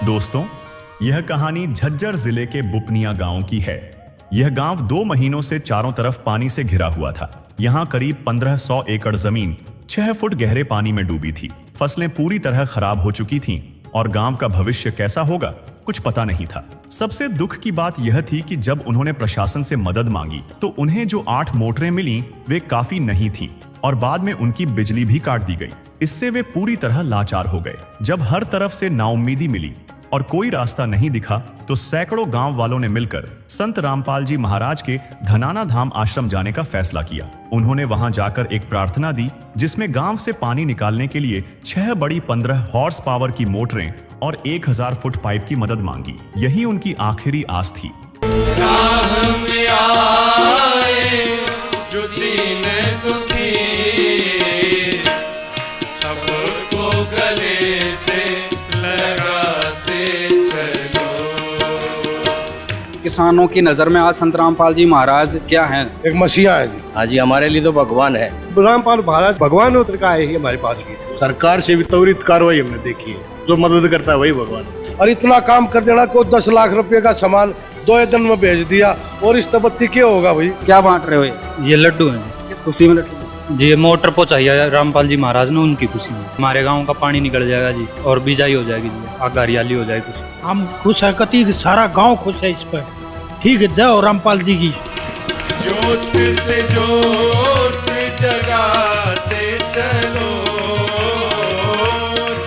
दोस्तों, यह कहानी झज्जर जिले के बुपनिया गांव की है। यह गांव 2 महीनों से चारों तरफ पानी से घिरा हुआ था। यहाँ करीब 1500 एकड़ जमीन 6 फुट गहरे पानी में डूबी थी। फसलें पूरी तरह खराब हो चुकी थीं और गांव का भविष्य कैसा होगा कुछ पता नहीं था। सबसे दुख की बात यह थी कि जब उन्होंने प्रशासन से मदद मांगी तो उन्हें जो 8 मोटरें मिली वे काफी नहीं थीं और बाद में उनकी बिजली भी काट दी गई। इससे वे पूरी तरह लाचार हो गए। जब हर तरफ से नाउम्मीदी मिली और कोई रास्ता नहीं दिखा तो सैकड़ों गांव वालों ने मिलकर संत रामपाल जी महाराज के धनाना धाम आश्रम जाने का फैसला किया। उन्होंने वहां जाकर एक प्रार्थना दी जिसमें गांव से पानी निकालने के लिए 6 बड़ी 15 हॉर्स पावर की मोटरें और 1000 फुट पाइप की मदद मांगी। यही उनकी आखिरी आस थी। राह में आए जो दीन दुखी, सबको गले से लगाते चलो। किसानों की नजर में आज संत रामपाल जी महाराज क्या हैं? एक मसीहा है जी। हाँ जी, हमारे लिए तो भगवान है। रामपाल महाराज भगवान उतर का आए ही हमारे पास की। सरकार से भी त्वरित कार्रवाई हमने देखी है। जो मदद करता है वही भगवान। और इतना काम कर देना को 10 लाख रुपए का सामान 2 दिन में भेज दिया और इस तबत्ती क्या होगा भाई? क्या बांट रहे हो? ये लड्डू हैं। किस खुशी में लड्डू? जी, ये मोटर पहुंचाई रामपाल जी महाराज ने, उनकी खुशी में हमारे गांव का पानी निकल जाएगा जी और बिजाई हो जाएगी जी, आगे हरियाली हो जाएगी कुछ। हम खुश है, कति सारा गांव खुश है इस पर। ठीक है, जय रामपाल जी की। ज्योत से ज्योत जगाते चलो,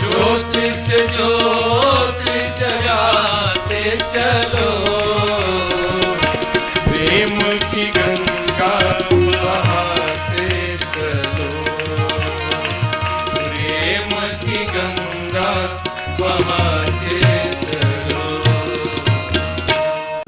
ज्योत से ज्योत जगाते चलो, प्रेम की गंगा बहाते चलो, प्रेम की गंगा बहाते चलो।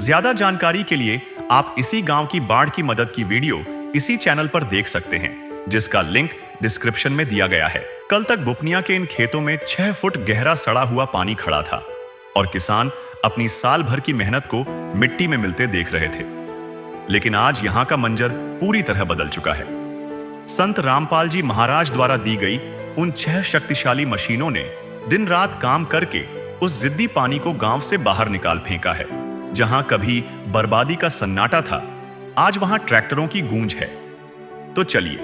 ज्यादा जानकारी के लिए आप इसी गांव की बाढ़ की मदद की वीडियो इसी चैनल पर देख सकते हैं, जिसका लिंक डिस्क्रिप्शन में दिया गया है। कल तक बुपनिया के इन खेतों में 6 फुट गहरा सड़ा हुआ पानी खड़ा था और किसान अपनी साल भर की मेहनत को मिट्टी में मिलते देख रहे थे। लेकिन आज यहां का मंजर पूरी तरह बदल चुका है। संत रामपाल जी महाराज द्वारा दी गई उन 6 शक्तिशाली मशीनों ने दिन रात काम करके उस जिद्दी पानी को गांव से बाहर निकाल फेंका है। जहां कभी बर्बादी का सन्नाटा था, आज वहां ट्रैक्टरों की गूंज है। तो चलिए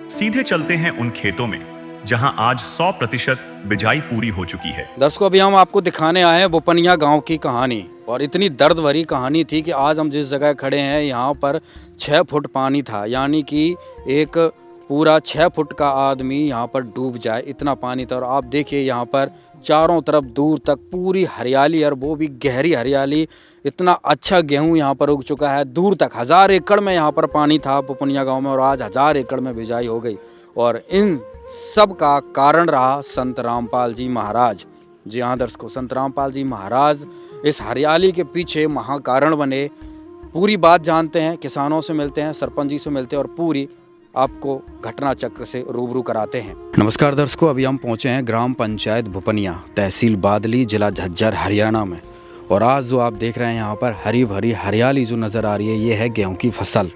सीधे चलते हैं उन खेतों में जहां आज 100% बिजाई पूरी हो चुकी है। दर्शकों, अभी हम आपको दिखाने आए हैं बुपनिया गांव की कहानी, और इतनी दर्द भरी कहानी थी कि आज हम जिस जगह खड़े हैं यहाँ पर 6 फुट पानी था। यानी कि एक पूरा 6 फुट का आदमी यहाँ पर डूब जाए, इतना पानी था। और आप देखिए यहाँ पर चारों तरफ दूर तक पूरी हरियाली, और वो भी गहरी हरियाली। इतना अच्छा गेहूं यहाँ पर उग चुका है, दूर तक 1000 एकड़ में यहाँ पर पानी था बुपनिया गांव में, और आज 1000 एकड़ में बिजाई हो गई। और इन सब का कारण रहा संत रामपाल जी महाराज। जी हाँ दर्शकों, संत रामपाल जी महाराज इस हरियाली के पीछे महाकारण बने। पूरी बात जानते हैं, किसानों से मिलते हैं, सरपंच जी से मिलते हैं और पूरी आपको घटना चक्र से रूबरू कराते हैं। नमस्कार दर्शकों, अभी हम पहुंचे हैं ग्राम पंचायत बुपनिया, तहसील बादली, जिला झज्जर, हरियाणा में। और आज जो आप देख रहे हैं यहाँ पर हरी भरी हरियाली जो नज़र आ रही है, ये है गेहूं की फसल।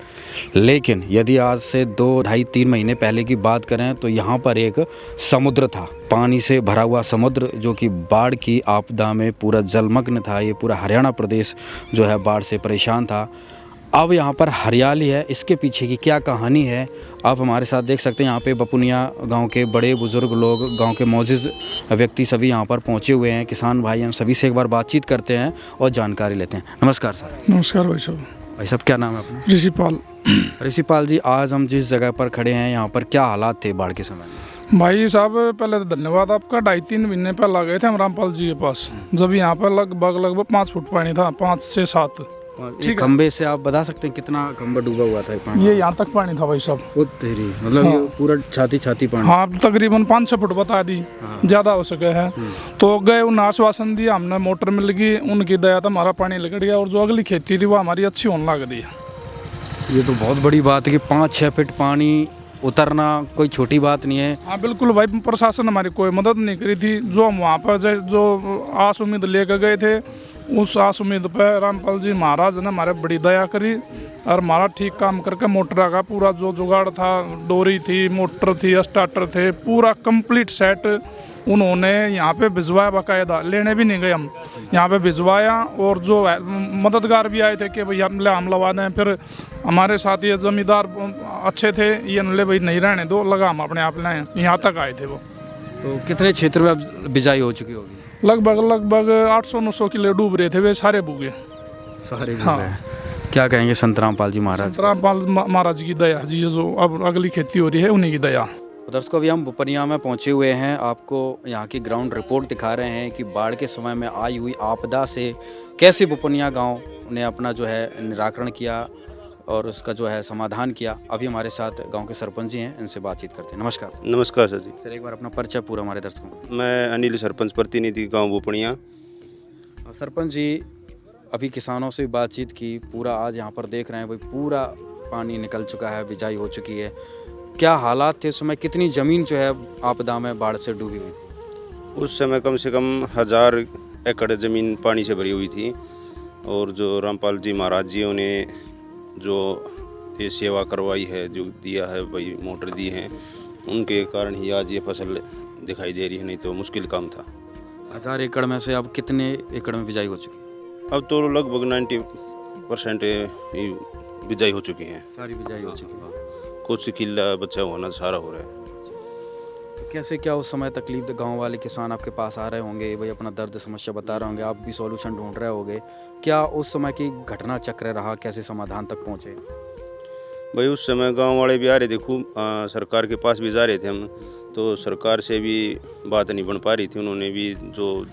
लेकिन यदि आज से 2, 2.5, 3 महीने पहले की बात करें तो यहाँ पर एक समुद्र था, पानी से भरा हुआ समुद्र, जो कि बाढ़ की आपदा में पूरा जलमग्न था। ये पूरा हरियाणा प्रदेश जो है बाढ़ से परेशान था। अब यहाँ पर हरियाली है, इसके पीछे की क्या कहानी है आप हमारे साथ देख सकते हैं। यहाँ पे बुपनिया गांव के बड़े बुजुर्ग लोग, गांव के मौजूद व्यक्ति सभी यहाँ पर पहुँचे हुए हैं, किसान भाई। हम सभी से एक बार बातचीत करते हैं और जानकारी लेते हैं। नमस्कार सर। नमस्कार भाई साहब। भाई साहब, क्या नाम है अपना? ऋषिपाल। ऋषिपाल जी, आज हम जिस जगह पर खड़े हैं यहाँ पर क्या हालात थे बाढ़ के समय में? भाई साहब, पहले तो धन्यवाद आपका। 2.5-3 महीने पहले आ गए थे हम रामपाल जी के पास, जब यहाँ पर लगभग 5 फुट पानी था, 5 से 7। ठीक, खंबे से आप बता सकते हैं कितना खंबा डूबा हुआ था पानी? ये यहाँ तक पानी था भाई साहब। वो तेरी मतलब हाँ। ये पूरा छाती पानी। हाँ, तकरीबन 5-6 फुट बता दी। हाँ। ज्यादा हो सके है तो गए, उन्हें आश्वासन दिया, हमने मोटर मिल गई, उनकी दया था, हमारा पानी निकल गया और जो अगली खेती थी वो हमारी अच्छी होने लग रही है। ये तो बहुत बड़ी बात है कि 5-6 फीट पानी उतरना कोई छोटी बात नहीं है। हाँ बिल्कुल भाई, प्रशासन हमारी कोई मदद नहीं करी थी। जो हम वहाँ पर जो आस उम्मीद लेकर गए थे उस आस उम्मीद पे रामपाल जी महाराज ने हमारे बड़ी दया करी और हमारा ठीक काम करके मोटर का पूरा जो जुगाड़ था, डोरी थी, मोटर थी, स्टार्टर थे, पूरा कंप्लीट सेट उन्होंने यहाँ पे भिजवाया। बाकायदा लेने भी नहीं गए हम, यहाँ पे भिजवाया। और जो मददगार भी आए थे कि भाई हम लगा दें। फिर हमारे साथ ये जमींदार अच्छे थे, ये नले भाई नहीं रहने दो, लगा हम अपने आप लाए, यहाँ तक आए थे वो। तो कितने क्षेत्र में अब बिजाई हो चुकी होगी? लगभग 800-900 किलो डूब रहे थे, वे सारे बुगे सारे हाँ। क्या कहेंगे संत रामपाल जी महाराज? रामपाल महाराज की दया जी, जो अब अगली खेती हो रही है उन्हीं की दया। दर्शकों, अभी हम बुपनिया में पहुंचे हुए हैं, आपको यहाँ की ग्राउंड रिपोर्ट दिखा रहे हैं कि बाढ़ के समय में आई हुई आपदा से कैसे बुपनिया गांव ने अपना जो है निराकरण किया और उसका जो है समाधान किया। अभी हमारे साथ गांव के सरपंच जी हैं, इनसे बातचीत करते हैं। नमस्कार नमस्कार सर जी। सर, एक बार अपना परिचय पूरा हमारे दर्शकों को। मैं अनिल, सरपंच प्रतिनिधि गांव बुपनिया। सरपंच जी, अभी किसानों से भी बातचीत की, पूरा आज यहाँ पर देख रहे हैं भाई पूरा पानी निकल चुका है, बिजाई हो चुकी है। क्या हालात थे उस समय? कितनी ज़मीन जो है आपदा में बाढ़ से डूबी हुई थी? उस समय कम से कम 1000 एकड़ ज़मीन पानी से भरी हुई थी। और जो रामपाल जी महाराज जी ने जो ये सेवा करवाई है, जो दिया है भाई, मोटर दी है, उनके कारण ही आज ये फसल दिखाई दे रही है, नहीं तो मुश्किल काम था। 1000 एकड़ में से अब कितने एकड़ में बिजाई हो चुकी? अब तो लगभग 90% ही बिजाई हो चुकी है। सारी बिजाई हो चुकी है। कुछ किला बचा होना सारा हो रहा है। तो कैसे क्या उस समय तकलीफ, गांव वाले किसान आपके पास आ रहे होंगे भाई, अपना दर्द समस्या बता रहे होंगे, आप भी सॉल्यूशन ढूंढ रहे होंगे, क्या उस समय की घटना चक्र रहा, कैसे समाधान तक पहुंचे? भाई उस समय गांव वाले भी आ रहे थे, खूब सरकार के पास भी जा रहे थे हम, तो सरकार से भी बात नहीं बन पा रही थी। उन्होंने भी जो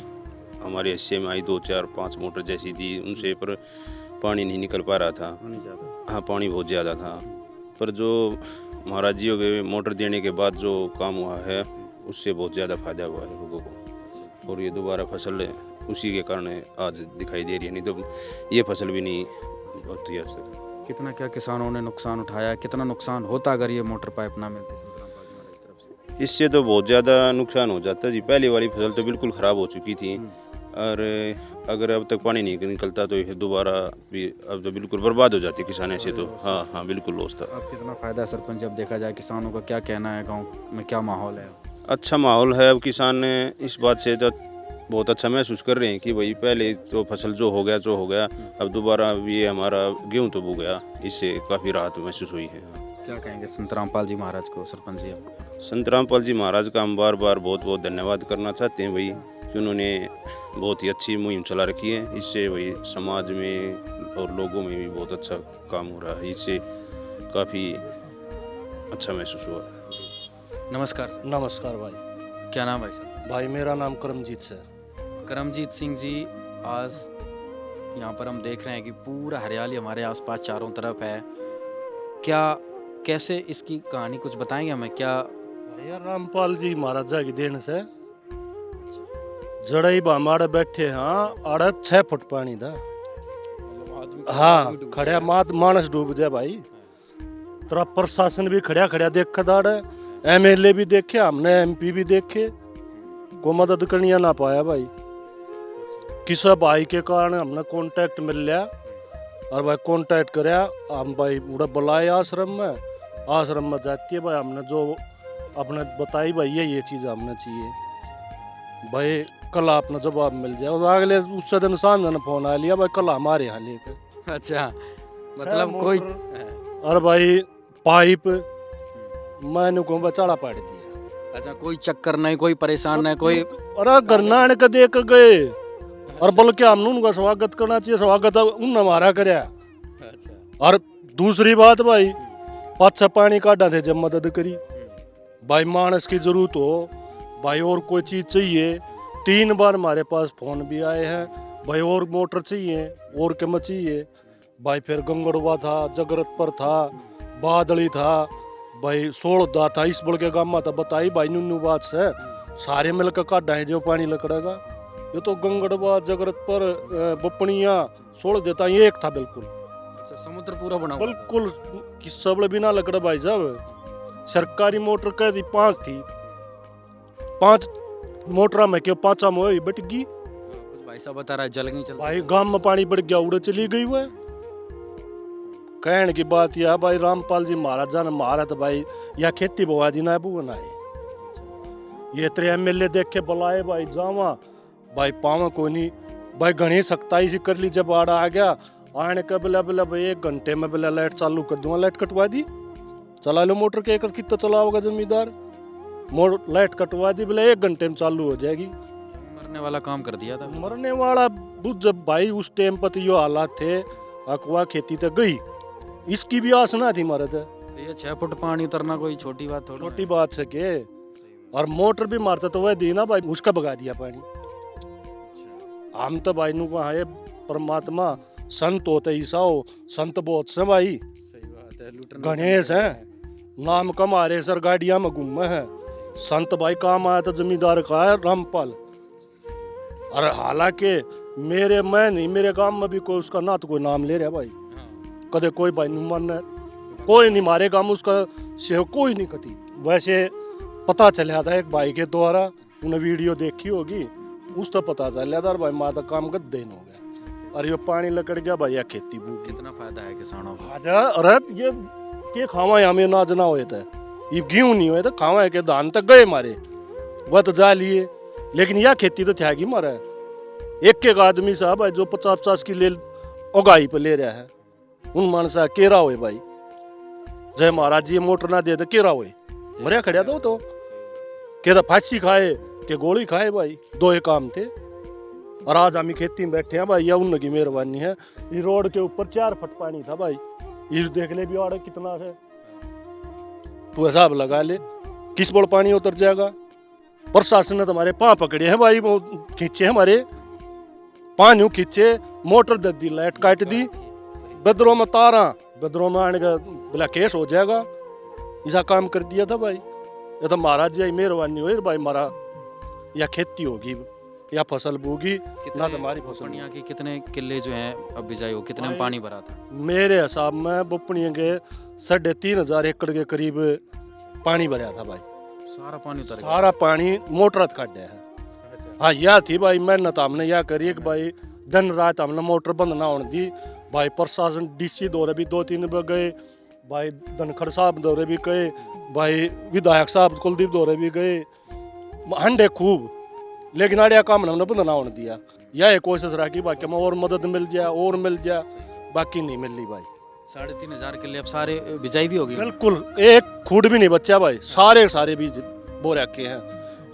हमारे हिस्से में आई 2, 4, 5 मोटर जैसी दी, उनसे पर पानी नहीं निकल पा रहा था। हाँ, पानी बहुत ज़्यादा था। पर जो महाराज जी के मोटर देने के बाद जो काम हुआ है, उससे बहुत ज़्यादा फायदा हुआ है लोगों को। और ये दोबारा फसल उसी के कारण आज दिखाई दे रही है, नहीं तो ये फसल भी नहीं होती ऐसे। कितना क्या किसानों ने नुकसान उठाया, कितना नुकसान होता अगर ये मोटर पाइप ना मिलते? इससे तो बहुत ज़्यादा नुकसान हो जाता जी। पहले वाली फसल तो बिल्कुल ख़राब हो चुकी थी, और अगर अब तक पानी नहीं निकलता तो फिर दोबारा भी अब तो बिल्कुल बर्बाद हो जाती किसान ऐसे तो। हाँ, बिल्कुल लॉस था। अब कितना फ़ायदा है सरपंच, अब देखा जाए किसानों का क्या कहना है, गांव में क्या माहौल है? अच्छा माहौल है। अब किसान इस बात से तो बहुत अच्छा महसूस कर रहे हैं कि भाई पहले तो फसल जो हो गया, अब दोबारा ये हमारा गेहूँ तो बो गया, इससे काफ़ी राहत महसूस हुई है। क्या कहेंगे संत रामपाल जी महाराज को, सरपंच जी? संत रामपाल जी महाराज का हम बार बार बहुत बहुत धन्यवाद करना चाहते हैं भाई, कि उन्होंने बहुत ही अच्छी मुहिम चला रखी है। इससे भाई समाज में और लोगों में भी बहुत अच्छा काम हो रहा है, इससे काफ़ी अच्छा महसूस हुआ है। नमस्कार सर। नमस्कार भाई। क्या नाम है सर? भाई मेरा नाम करमजीत सर। करमजीत सिंह जी, आज यहाँ पर हम देख रहे हैं कि पूरा हरियाली हमारे आसपास चारों तरफ है। क्या कैसे इसकी कहानी कुछ बताएंगे हमें? क्या यार रामपाल जी महाराजा की देन से जड़ई बामाड़े बैठे, हाँ, 6 फुट पानी था। हाँ, खड़िया मानस डूब गया भाई। तेरा प्रशासन भी खड़िया देख दाड़े, MLA भी देखे, हमने MP भी देखे, को मदद करनी ना पाया भाई। किसी भाई के कारण हमने कांटेक्ट मिल लिया, और भाई कांटेक्ट कराया, हम भाई उड़ा बुलाए आश्रम में जाती है भाई। हमने जो अपने बताई भाई ये चीज़ हमने चाहिए भाई, कल अपना जवाब मिल जाए। और अगले उससे दिन सांझ ने फोन आ लिया भाई, कल हमारे यहाँ लेकर। अच्छा, मतलब कोई और भाई पाइप मैंने को बचाड़ा पाड़ दिया। अच्छा, कोई चक्कर नहीं, कोई परेशान नहीं, कोई अरे गरनान के देख गए, और बल्कि हमने उनका स्वागत करना चाहिए, स्वागत उन हमारा कराया। और दूसरी बात भाई, 5 पानी काटा थे जब मदद करी भाई। मानस की जरूरत हो भाई, और कोई चीज़ चाहिए, 3 बार हमारे पास फोन भी आए हैं भाई, और मोटर चाहिए, और क्या चाहिए भाई। फिर गंगड़वा था, जगरतपुर था, बादली था भाई, सोलदा था, इस बड़ के गाँव में था। बताई भाई नुन्नू बात से सारे मिलकर काटा है जो पानी लकड़ेगा। ये तो गंगड़वा, जगरतपुर, बुपनिया, सोल देता ये एक था बिल्कुल। अच्छा, समुद्र पूरा बना हुआ बिल्कुल किस सबले बिना लकड़ा भाई साहब। सरकारी मोटर कह दी 5 थी, 5 मोटर में क्यों 5 में बट गई। भाई साहब बता रहा है जल नहीं चल भाई गांव में पानी बढ़ गया, उड़े चली गई वो। कहने की बात यह है भाई, रामपाल जी महाराजा ने मारा तो भाई या खेती बवा दी ना बू बनाए। ये तेरे एमएलए देख के बुलाए भाई, जावा भाई पावा को नहीं भाई, घनी सख्ताई से कर ली। जब बाढ़ आ गया आने का बोला बोला भाई 1 घंटे में बोला लाइट चालू कर दूंगा, लाइट कटवा दी। चला लो मोटर के, एक कितना चलाओगा जमींदार, लाइट कटवा दी, बोला 1 घंटे में चालू हो जाएगी। मरने वाला काम कर दिया था। मरने वाला बुझ, जब भाई उस टाइम पर तो यो हालात थे, अकवा खेती तक गई, इसकी भी आस ना थी मरद। तो ये 6 फुट पानी उतरना कोई छोटी बात थोड़ी छोटी बात से के, और मोटर भी मारता तो वह दी ना भाई, उसका भगा दिया पानी। हम तो भाई नु कहा है परमात्मा, संत होते ईसा हो, संत बहुत से भाई, सही बात है। लूटने गणेश है नाम कमारे सर, गाड़िया में घूम है। संत भाई काम आया तो जमींदार का है रामपाल। और हालांकि मेरे मैं नहीं, मेरे गांव में भी कोई उसका ना तो कोई नाम ले रहा भाई, कदे कोई भाई नहीं मरना, कोई नहीं मारे गांव उसका सेव कोई नहीं कती। वैसे पता चला था एक भाई के द्वारा, उन्हें वीडियो देखी होगी, उस तो पता चला था भाई माता काम का दिन हो गया और ये पानी लकड़ गया भाई, या खेती बूक। कितना फायदा है किसानों को। अरे ये के खावा हमें नाज ना हुए थे, ये गेहूं नहीं हुए थे, खावा है के धान तक गए मारे, वह तो जा लिए, लेकिन यह खेती तो त्यागी मारा है। एक आदमी साहब है जो 50-50 की ले उगाई पे ले रहा है, उन मानसा केरा हुए भाई, जय महाराज जी मोटर ना दे तो केरा हुए मरिया खड़िया तो के फांसी खाए के गोली खाए भाई, 2 ही काम थे। और आज हम खेती में बैठे हैं भाई, या उनकी मेहरबानी है। ये रोड के ऊपर 4 फुट पानी था भाई, ये देख ले भी और कितना है, तू हिसाब लगा ले किस बोल पानी उतर जाएगा। प्रशासन ने तुम्हारे पाँव पकड़े हैं भाई, वो खींचे हमारे पानी खींचे, मोटर दे दी, लाइट काट दी, बदरों में तारा, बदरों में आने का बोला केस हो जाएगा, ऐसा काम कर दिया था भाई। ये तो महाराज जी मेहरबानी हुई भाई, मारा या खेती होगी या फसल बोगी ना, तुम्हारी फसल। बुपनिया की कितने किले जो हैं अब बिजाई हो, कितने में पानी भरा था? मेरे हिसाब में बुपनिया के 3,500 एकड़ के करीब पानी भरा था भाई। सारा पानी उतर गया? सारा पानी मोटर खड्डे है। हाँ यह थी भाई मेहनत हमने यह करी कि भाई दिन रात हमने मोटर बंद ना होने दी भाई। प्रशासन डीसी दौरे भी 2-3 बार गए भाई, धनखड़ साहब दौरे भी गए भाई, विधायक साहब कुलदीप दौरे भी गए, हंडे खूब, लेकिन आड़िया काम हमने बंद ना होने दिया। यह कोशिश रहा कि बाकी में और मदद मिल जाए, और मिल जाए, बाकी नहीं मिल रही भाई। 3,500 किले अब सारे बिजाई भी हो गई? बिल्कुल, एक खूड भी नहीं बच्चा भाई, सारे बीज बो रखे हैं।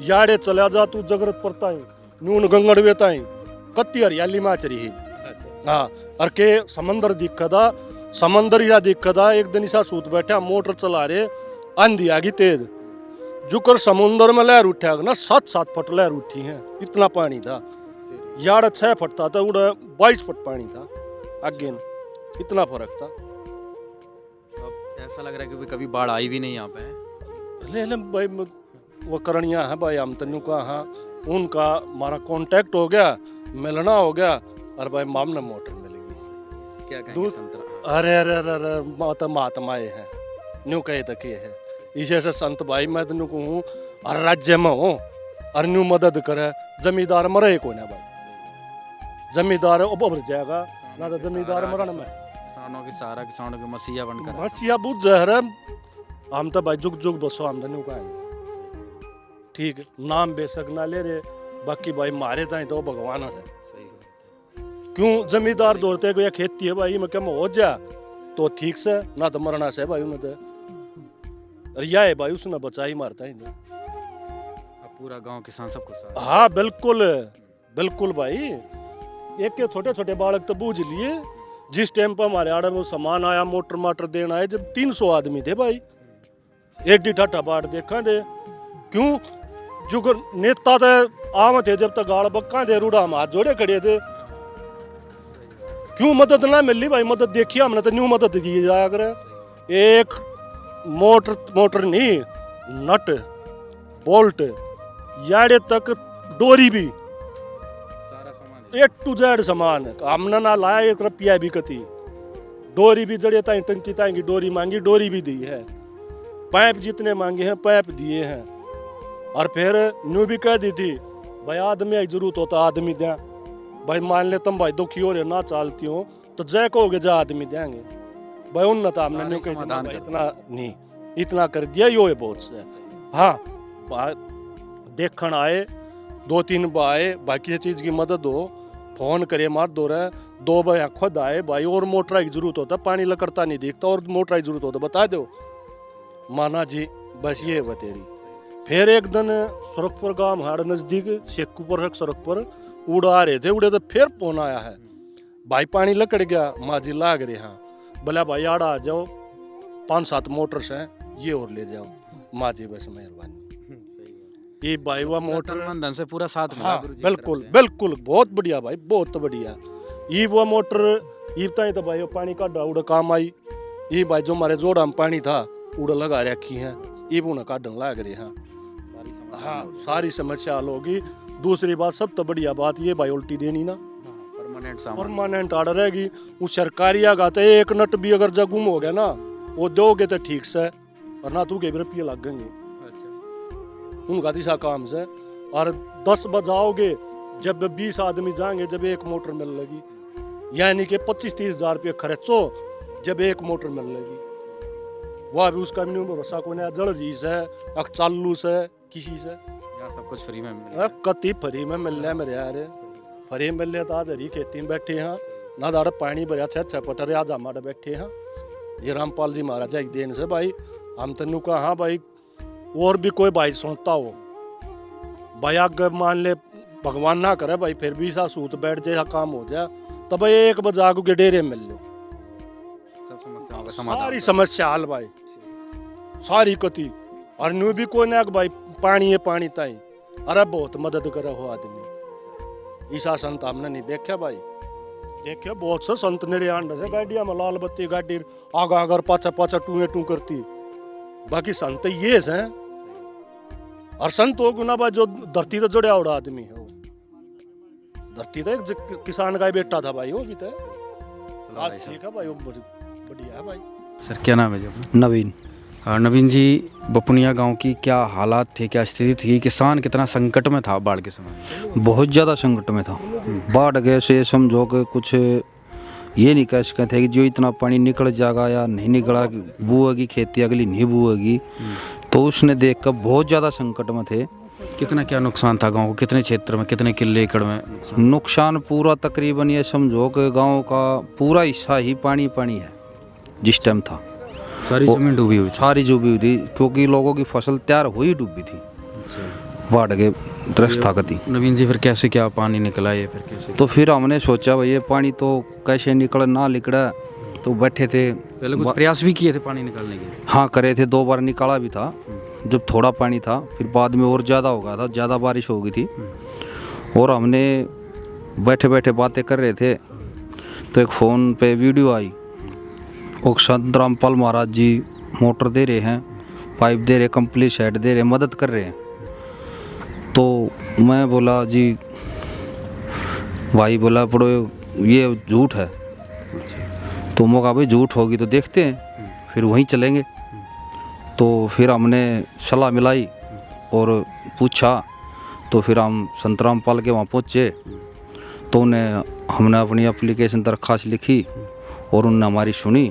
याड़े चला जा तू जगरत पड़ता है, नून गंगड़ वेता है, कत्ती हरियाली माचरी है। हाँ, और के समंदर दिखदा, समंदर या दिखदा, एक दिन ऐसा सूत बैठा, मोटर चला रहे, आंधी आ गई तेज, जुकर समुंदर में लहर उठा ना, 7-7 फुट लहर उठी है, इतना पानी था। यार 6 फुट था तो उड़ा 22 फुट पानी था आगे न, इतना फर्क था। अब ऐसा लग रहा है कि कभी बाढ़ आई भी नहीं यहाँ पे। ले भाई वो करणिया है भाई, हम तनु का हाँ, उनका हमारा कांटेक्ट हो गया, मिलना हो गया, और भाई मामला मोटर मिल गई। क्या कहेंगे संतरा? अरे माता महात्माएं हैं, न्यू कहे तक ये है, इसे से संत भाई मैं तनु कहूँ हर राज्य में हूँ, और न्यू मदद करे, जमींदार मरे को ना भाई, जमींदार उभर जाएगा ना, तो जमींदार मरण में किसानों की सहारा, किसानों की मसीहा बनकर। मसीहा बुझ जहर, हम तो भाई जुग जुग बसो, हम तनु का ठीक, नाम बेशक ना ले रहे, बाकी भाई मारे ताई तो भगवान है। क्यों जमींदार दौड़ते या खेती है भाई, मैं क्या हो जा तो ठीक से, ना तो मरना से भाई उन्हें तो, अरे या है भाई उसने बचा ही मारता ही नहीं। अब पूरा गांव किसान सबको साथ। हाँ बिल्कुल बिल्कुल भाई, एक के छोटे छोटे बालक तो बूझ लिए, जिस टाइम पर हमारे आड़े में सामान आया, मोटर माटर देना है, जब 300 आदमी थे भाई, एक ठाठा बाट देखा दे, क्यों जो नेता थे आम थे, जब तक गाड़ बक्का थे, रूढ़ा हम हाथ जोड़े खड़े थे, क्यों मदद ना मिली भाई। मदद देखी हमने तो न्यू मदद दी जाया करे, एक मोटर नहीं, नट बोल्ट याड़े तक डोरी भी, सारा सामान A to Z सामान हमने ना लाया 1 रुपया भी कती, डोरी भी जड़े ताई टंकी ताई की डोरी मांगी, डोरी भी दी है, पाइप जितने मांगे हैं पाइप दिए हैं, और फिर न्यू भी कह दी थी भाई आदमी जरूरत होता आदमी दें, भाई मान ले तुम भाई दुखी हो रहे हो ना चालती हो तो जय कहोगे जा आदमी देंगे भाई उन्नत हमने नहीं कही समाधान भाई कर इतना नहीं इतना कर दिया यो है बहुत से हाँ देखन आए 2-3 आए भाई किसी चीज की मदद हो फोन करे मार दो रहे 2 भाई खुद आए भाई और मोटर की जरूरत होता पानी लकड़ता नहीं दिखता और मोटर की जरूरत होता बता दो माना जी बस ये है तेरी। फिर एक दिन सुरखपुर गांव हमारे नजदीक शेखपुर सड़क पर उड़ा रहे थे उड़े तो फिर फोन आया है भाई पानी लकड़ गया माजी लाग रहे हाँ बोला भाई आड़ा आ जाओ 5-7 मोटर्स हैं ये और ले जाओ माजी बस मेहरबानी ये भाई वह मोटर बंधन से पूरा साथ मिला हाँ गुरुजी की बिल्कुल तरफ से। बिल्कुल बहुत बढ़िया भाई बहुत बढ़िया ये वो मोटर ये ताई तो भाई वो पानी का उड़ा काम आई ये भाई जो हमारे जोड़ा में पानी था उड़ा लगा रखी है ये उन्हें काटन लग रहे हैं हाँ सारी समस्या हल होगी। दूसरी बात सब तो बढ़िया बात ये भाई उल्टी देनी ना परमानेंट आर्डर रहेगी वो सरकारी आगा तो एक नट भी अगर जब गुम हो गया ना वो दोगे तो ठीक से और ना तू के रुपये लगेंगे उनका दिशा काम से और 10 बजाओगे जब 20 आदमी जाएंगे जब एक मोटर मिल लगी यानी कि 25-30 हज़ार रुपये खर्चो जब एक मोटर मिल लगी वह भी उसका भी भरोसा को नहीं जड़ रही से चालू से किसी से सब कुछ फ्री में कति फ्री में मिल रहा मेरे यार फ्री मिल रहा तो आज हरी खेती में बैठे हैं ना दाड़ा पानी भरिया 6 पटरे आज हमारे बैठे हैं ये रामपाल जी महाराजा एक देन से भाई हम तेन कहा हाँ भाई और भी कोई भाई सुनता हो भाई अगर मान ले भगवान ना करे भाई फिर भी सा सूत बैठ जाए काम हो जाए तो भाई 1 बजे आगू के डेरे मिल लो सारी समस्या हल भाई सारी कति और न्यू भी कोई ना भाई पानी है पानी ताई अरे बहुत मदद करे हो आदमी ईसा संत हमने नहीं देखा भाई देखिए बहुत से संत मेरे आंड से गाड़िया में लाल बत्ती गाड़ी आगा अगर पाचा टू करती बाकी संत ये हैं और संत हो गुना भाई जो धरती तो जुड़े उड़ा आदमी है धरती तो एक किसान का ही बेटा था भाई वो भी तो आज ठीक है भाई वो बढ़िया है भाई। सर क्या नाम है जी अपना? नवीन। नवीन जी बपुनिया गांव की क्या हालात थे क्या स्थिति थी किसान कितना संकट में था बाढ़ के समय? बहुत ज़्यादा संकट में था। बाढ़ गए से समझो कि कुछ ये नहीं कह सकते थे कि जो इतना पानी निकल जाएगा या नहीं निकला बूएगी खेती अगली नहीं बूएगी तो उसने देख कर बहुत ज़्यादा संकट में थे। कितना क्या नुकसान था गांव को कितने क्षेत्र में कितने किले एकड़ में नुकसान पूरा तकरीबन ये समझो कि गाँव का पूरा हिस्सा ही पानी पानी है जिस टाइम था। सारी जमीन डूबी हुई सारी डूबी हुई थी क्योंकि लोगों की फसल तैयार हुई डूबी थी बाढ़ के दृष्ट ताकती। नवीन जी फिर कैसे क्या पानी निकला ये फिर कैसे? तो फिर हमने सोचा भाई ये पानी तो कैसे निकल ना निकला तो बैठे थे पहले कुछ प्रयास भी किए थे पानी निकालने के? हाँ करे थे 2 बार निकाला भी था जब थोड़ा पानी था फिर बाद में और ज़्यादा हो गया था ज़्यादा बारिश हो गई थी और हमने बैठे बैठे बातें कर रहे थे तो एक फ़ोन पे वीडियो आई और संत रामपाल महाराज जी मोटर दे रहे हैं पाइप दे रहे कंप्लीट सेट दे रहे मदद कर रहे हैं। तो मैं बोला जी भाई बोला पड़ो ये झूठ है तो मैं कहा भाई झूठ होगी तो देखते हैं फिर वहीं चलेंगे। तो फिर हमने सलाह मिलाई और पूछा तो फिर हम संत रामपाल के वहाँ पहुँचे तो हमने अपनी एप्लीकेशन दरख्वास्त लिखी और उनने हमारी सुनी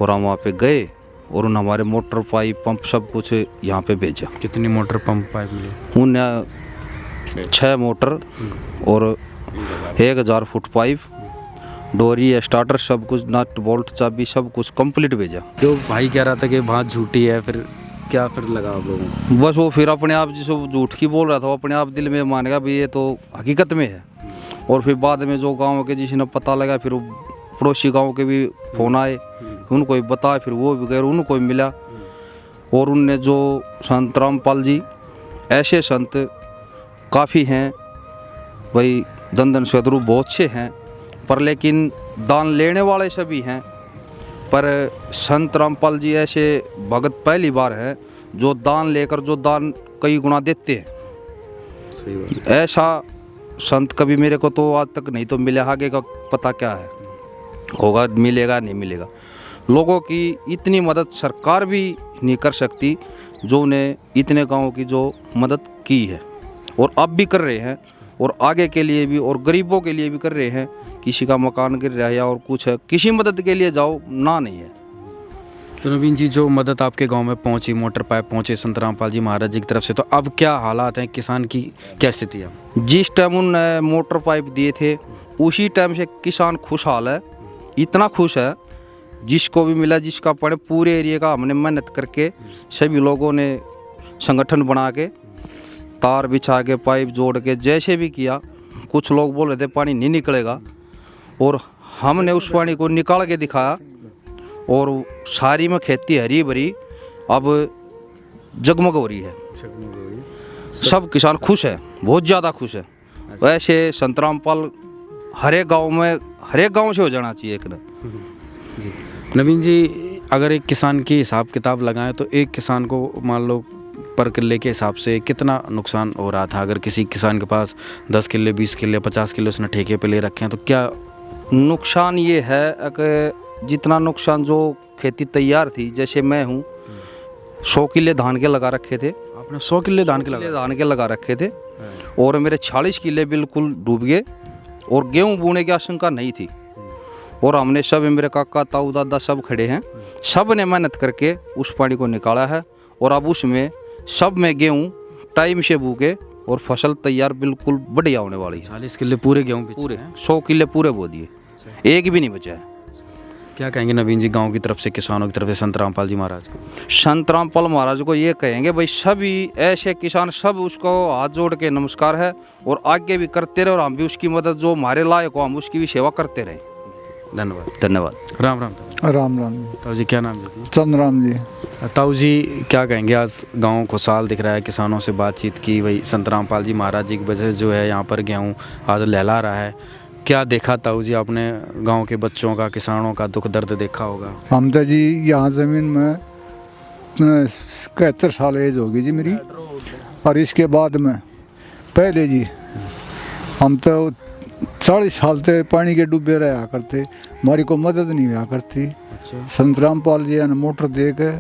और हम वहाँ पे गए और उन्होंने हमारे मोटर पाइप पंप सब कुछ यहाँ पे भेजा। कितनी मोटर पंप पाइप मिले? उन्हें 6 मोटर और 1000 फुट पाइप डोरी स्टार्टर सब कुछ नट बोल्ट चाबी सब कुछ कंप्लीट भेजा। जो भाई कह रहा था कि बात झूठी है फिर क्या फिर लगा आप लोगों को? बस वो फिर अपने आप जिसे झूठ की बोल रहा था वो अपने आप दिल में मान गया भाई ये तो हकीकत में है। और फिर बाद में जो गाँव के जिसने पता लगा फिर पड़ोसी गांव के भी फ़ोन आए उनको भी बताया फिर वो भी गए उनको भी मिला और उनने जो संत रामपाल जी ऐसे संत काफ़ी हैं भाई दंदन सदरू बहुत से हैं पर लेकिन दान लेने वाले सभी हैं पर संत रामपाल जी ऐसे भगत पहली बार हैं जो दान लेकर जो दान कई गुना देते हैं। सही बात। ऐसा संत कभी मेरे को तो आज तक नहीं तो मिला आगे का पता क्या है होगा मिलेगा नहीं मिलेगा। लोगों की इतनी मदद सरकार भी नहीं कर सकती जो उन्हें इतने गाँव की जो मदद की है और अब भी कर रहे हैं और आगे के लिए भी और गरीबों के लिए भी कर रहे हैं। किसी का मकान गिर रहा है या और कुछ है, किसी मदद के लिए जाओ ना नहीं है। तो नवीन जी, जो मदद आपके गांव में पहुंची, मोटर पाइप पहुंचे संत रामपाल जी महाराज जी की तरफ से, तो अब क्या हालात हैं, किसान की क्या स्थिति है? जिस टाइम उन्होंने मोटर पाइप दिए थे उसी टाइम से किसान खुशहाल है, इतना खुश है। जिसको भी मिला, जिसका पड़े, पूरे एरिया का हमने मेहनत करके सभी लोगों ने संगठन बना के तार बिछा के पाइप जोड़ के जैसे भी किया। कुछ लोग बोल रहे थे पानी नहीं निकलेगा, और हमने उस पानी को निकाल के दिखाया, और सारी में खेती हरी भरी अब जगमग हो रही है। सब किसान खुश है, बहुत ज़्यादा खुश है। वैसे संत रामपाल हर एक गांव से हो जाना चाहिए एक ना। नवीन जी, अगर एक किसान की हिसाब किताब लगाएं तो एक किसान को मान लो पर किले के हिसाब से कितना नुकसान हो रहा था? अगर किसी किसान के पास 10 किले, 20 किले, 50 किले उसने ठेके पे ले रखे हैं, तो क्या नुकसान ये है कि जितना नुकसान जो खेती तैयार थी, जैसे मैं हूँ 100 किले धान के लगा रखे थे। आपने 100 किले धान के लगा रखे थे, और मेरे 40 किले बिल्कुल डूब गए, और गेहूँ बोने की आशंका नहीं थी। और हमने सब, मेरे काका ताऊ दादा सब खड़े हैं, सब ने मेहनत करके उस पानी को निकाला है, और अब उसमें सब में गेहूँ टाइम से बूके और फसल तैयार बिल्कुल बढ़िया होने वाली है। 40 किले पूरे गेहूँ पूरे 100 किले पूरे बो दिए, एक भी नहीं बचा है। क्या कहेंगे नवीन जी, गांव की तरफ से, किसानों की तरफ से संत रामपाल जी महाराज को? संत रामपाल महाराज को ये कहेंगे भाई, सभी ऐसे किसान सब उसको हाथ जोड़ के नमस्कार है, और आगे भी करते रहे, और हम भी उसकी मदद जो हमारे लायक हो हम उसकी भी सेवा करते रहे। धन्यवाद। राम राम। राम राम। ताऊ जी, क्या नाम जी? चंद्राम जी। ताऊ जी, क्या कहेंगे, आज गांव खुशहाल दिख रहा है, किसानों से बातचीत की, वही संत रामपाल जी महाराज जी की वजह से जो है यहाँ पर गेहूँ आज लहला रहा है। क्या देखा ताऊ जी आपने? गांव के बच्चों का, किसानों का दुख दर्द देखा होगा। हम तो जी यहाँ ज़मीन में 71 साल एज होगी जी मेरी, और इसके बाद में पहले जी हम तो 40 साल से पानी के डूबे रहा करते, हमारी को मदद नहीं हुआ करती। संत रामपाल जी ने मोटर दे के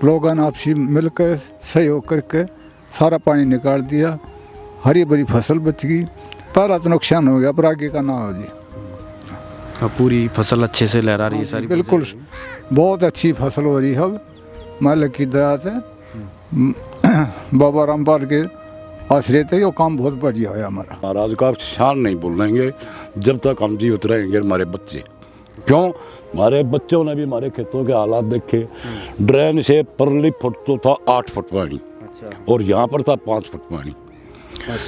लोगों ने आपसी मिलकर सहयोग करके सारा पानी निकाल दिया, हरी भरी फसल बच गई। पहला तो नुकसान हो गया, पर आगे का ना हो जी। अब पूरी फसल अच्छे से लहरा रही है सारी? बिल्कुल, बहुत अच्छी फसल हो रही है अब, मालिक की दया से, बाबा रामपाल के आश्रय थे, वो काम बहुत बढ़िया है हमारा। महाराज का शान नहीं भूलेंगे जब तक हम जीवित रहेंगे। हमारे बच्चे, क्यों, हमारे बच्चों ने भी हमारे खेतों के हालात देखे। ड्रेन से परली फुट तो था 8 फुट पानी, और यहाँ पर था 5 फुट पानी।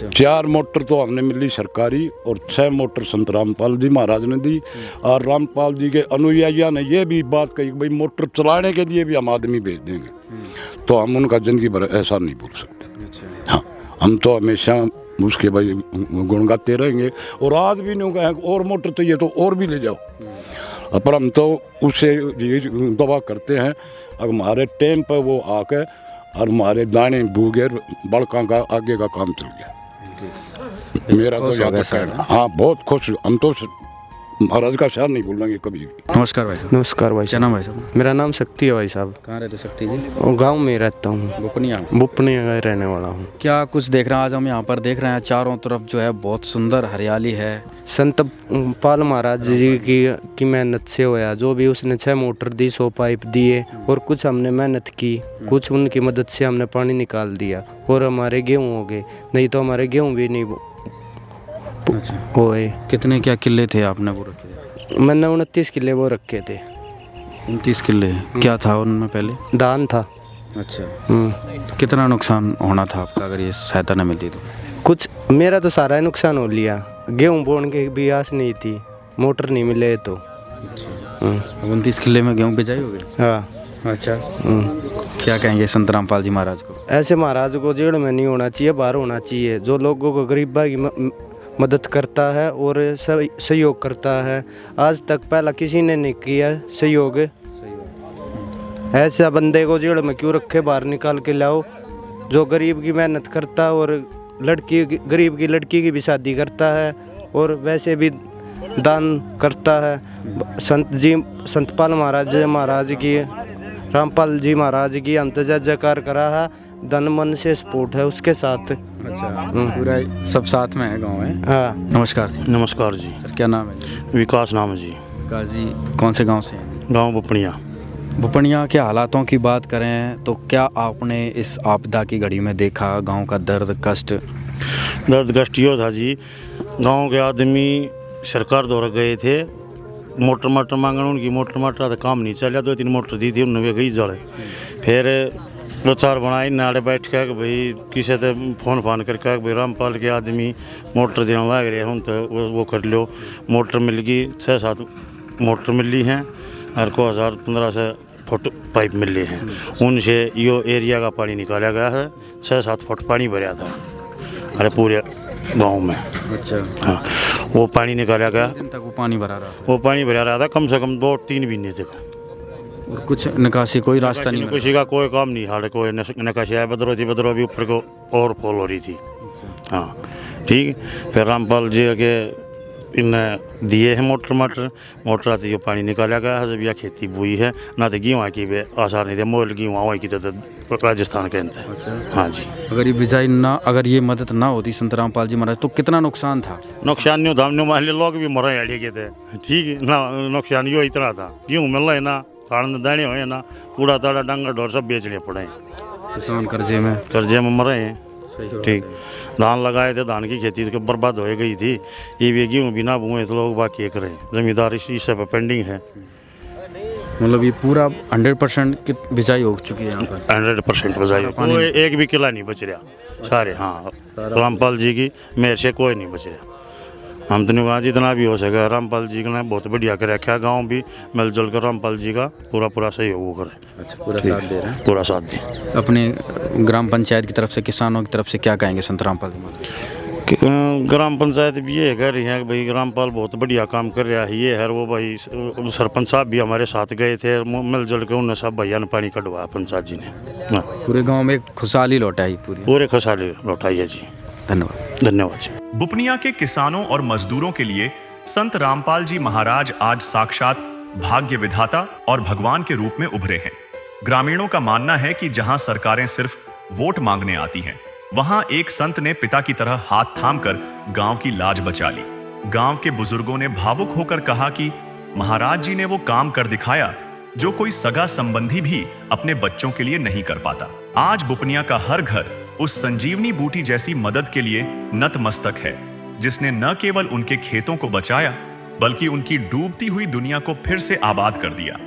4 मोटर तो हमने मिली सरकारी, और 6 मोटर संत रामपाल जी महाराज ने दी। और रामपाल जी के अनुयायियों ने ये भी बात कही कि भाई मोटर चलाने के लिए भी हम आदमी भेज देंगे। तो हम उनका जिंदगी भर ऐसा नहीं भूल सकते। हाँ, हम तो हमेशा उसके भाई गुण गाते रहेंगे, और आज भी नहीं कहें और मोटर चाहिए तो और भी ले जाओ। पर हम तो उससे ये दवा करते हैं, अगर हमारे टाइम पर वो आके और हमारे दाने बूगे, बड़का का आगे का काम चल गया। मेरा तो याद है। हाँ, बहुत खुश। हम तो महाराज का शहर नहीं भूलेंगे कभी भी। नमस्कार भाई साहब। नमस्कार भाई क्या नाम भाई साहब? मेरा नाम शक्ति है भाई साहब। कहाँ रहते शक्ति जी? गांव में रहता हूँ, बुपनिया का रहने वाला हूँ। क्या कुछ देख रहे हैं आज हम यहाँ पर? देख रहे हैं चारों तरफ जो है बहुत सुंदर हरियाली है। संत पाल महाराज जी की मेहनत से होया, जो भी उसने 6 मोटर दी, 100 पाइप दिए, और कुछ हमने मेहनत की, कुछ उनकी मदद से हमने पानी निकाल दिया, और हमारे गेहूँ हो गए। नहीं तो हमारे गेहूँ भी नहीं हुए। कितने क्या किले थे आपने वो रखे थे? मैंने 29 किले वो रखे थे। 29 किले क्या था उनमें? पहले धान था। अच्छा। तो कितना नुकसान होना था आपका अगर ये सहायता न मिलती तो? कुछ, मेरा तो सारा नुकसान हो लिया। गेहूँ बोने की भी आस नहीं थी, मोटर नहीं मिले तो। अच्छा। 29 किले में गेहूँ बिजाई हो गई? हाँ। अच्छा। क्या कहेंगे संत रामपाल जी महाराज को? ऐसे महाराज को जेल में नहीं होना चाहिए, बाहर होना चाहिए। जो लोगों को गरीबा की मदद करता है और सहयोग करता है, आज तक पहला किसी ने नहीं किया सहयोग। ऐसा बंदे को जेल में क्यों रखे, बाहर निकाल के लाओ। जो गरीब की मेहनत करता है, और गरीब की लड़की की भी शादी करता है, और वैसे भी दान करता है। संत पाल महाराज की, रामपाल जी महाराज की हम तो जयकार करा है, धन मन से सपोर्ट है उसके साथ। अच्छा, पूरा सब साथ में है गाँव है। हाँ नमस्कार जी। नमस्कार जी, सर क्या नाम है जी? विकास नाम है जी, गाजी कौन से गांव से हैं? गांव बुपनिया। बुपनिया के हालातों की बात करें तो क्या आपने इस आपदा की घड़ी में देखा गांव का दर्द कष्ट? दर्द कष्ट यो था जी, गांव के आदमी सरकार द्वारा गए थे मोटर माटर मांगने, उनकी मोटर माटर तो काम नहीं चला, 2-3 मोटर दी थी उन्होंने गई जड़े। फिर प्रचार बनाई नाले बैठ के भाई किसी से फोन फान करके भाई रामपाल के आदमी मोटर देने लग रहे हैं, तो वो कर लो। मोटर मिल गई, 6-7 मोटर मिली हैं और को 1015 फुट पाइप मिले हैं। उनसे यो एरिया का पानी निकाला गया है, 6-7 फुट पानी भरा था अरे पूरे गांव में। अच्छा, हाँ, वो पानी निकाला गया। दिन तक वो पानी भरा रहा था? वो पानी भरा रहा था कम से कम 2-3 महीने तक। और कुछ निकासी कोई रास्ता नहीं? किसी का कोई काम नहीं, हाल कोई निकासी आया बदरो भी ऊपर को और फॉल हो रही थी। हाँ ठीक, फिर रामपाल जी के इन्हें दिए हैं मोटर आती है, पानी निकाला गया है। जब यह खेती बुई है ना तो गेहूँ की भी आसार नहीं थे, मोल गेहूँ वहाँ की तो राजस्थान के अंत है। अच्छा। हाँ जी, अगर ये बिजाई ना, अगर ये मदद ना होती संत रामपाल जी महाराज तो कितना नुकसान था? नुकसान नहीं होता, हमने मान लिया लोग भी मरे अड़ी के थे। ठीक है ना, नुकसान यो इतना था, गेहूँ मिल रहा है ना, खाने दाने हुए ना, कूड़ा ताड़ा डांगर ढोर सब बेचने पड़े हैं। किसान कर्जे में मरे हैं। ठीक, धान लगाए थे, धान की खेती तो बर्बाद हो गई थी। ये भी गेहूँ बिना बुए तो लोग बाकी एक रहे, जमींदार इस पे पेंडिंग है। मतलब ये पूरा 100% की बिजाई हो चुकी है यहाँ पर? 100% बिजाई, कोई एक भी किला नहीं बच रहा सारे। हाँ, रामपाल जी की मेहर से कोई नहीं बच रहा। हम तो नहीं कहा जितना भी हो सके रामपाल जी ने बहुत बढ़िया कर रखा, गाँव भी मिलजुल कर रामपाल जी का पूरा सहयोग करे। अच्छा, पूरा साथ दे रहे हैं? पूरा साथ दे। अपने ग्राम पंचायत की तरफ से, किसानों की तरफ से क्या कहेंगे संत रामपाल जी? ग्राम पंचायत भी ये कह रही है कि भाई रामपाल बहुत बढ़िया काम कर रहा है। ये है वो भाई सरपंच साहब भी हमारे साथ गए थे, मिलजुल के उन्होंने सब भैया ने पानी कटवाया पंचायत जी ने। पूरे गाँव में खुशहाली लौटाई? पूरे खुशहाली लौटाई है जी। धन्यवाद जी। बुपनिया के किसानों और मजदूरों के लिए संत रामपाल जी महाराज आज साक्षात भाग्य विधाता और भगवान के रूप में उभरे हैं। ग्रामीणों का मानना है कि जहां सरकारें सिर्फ वोट मांगने आती हैं, वहां एक संत ने पिता की तरह हाथ थामकर गांव की लाज बचा ली। गांव के बुजुर्गों ने भावुक होकर कहा कि महाराज जी ने वो काम कर दिखाया जो कोई सगा संबंधी भी अपने बच्चों के लिए नहीं कर पाता। आज बुपनिया का हर घर उस संजीवनी बूटी जैसी मदद के लिए नतमस्तक है, जिसने न केवल उनके खेतों को बचाया बल्कि उनकी डूबती हुई दुनिया को फिर से आबाद कर दिया।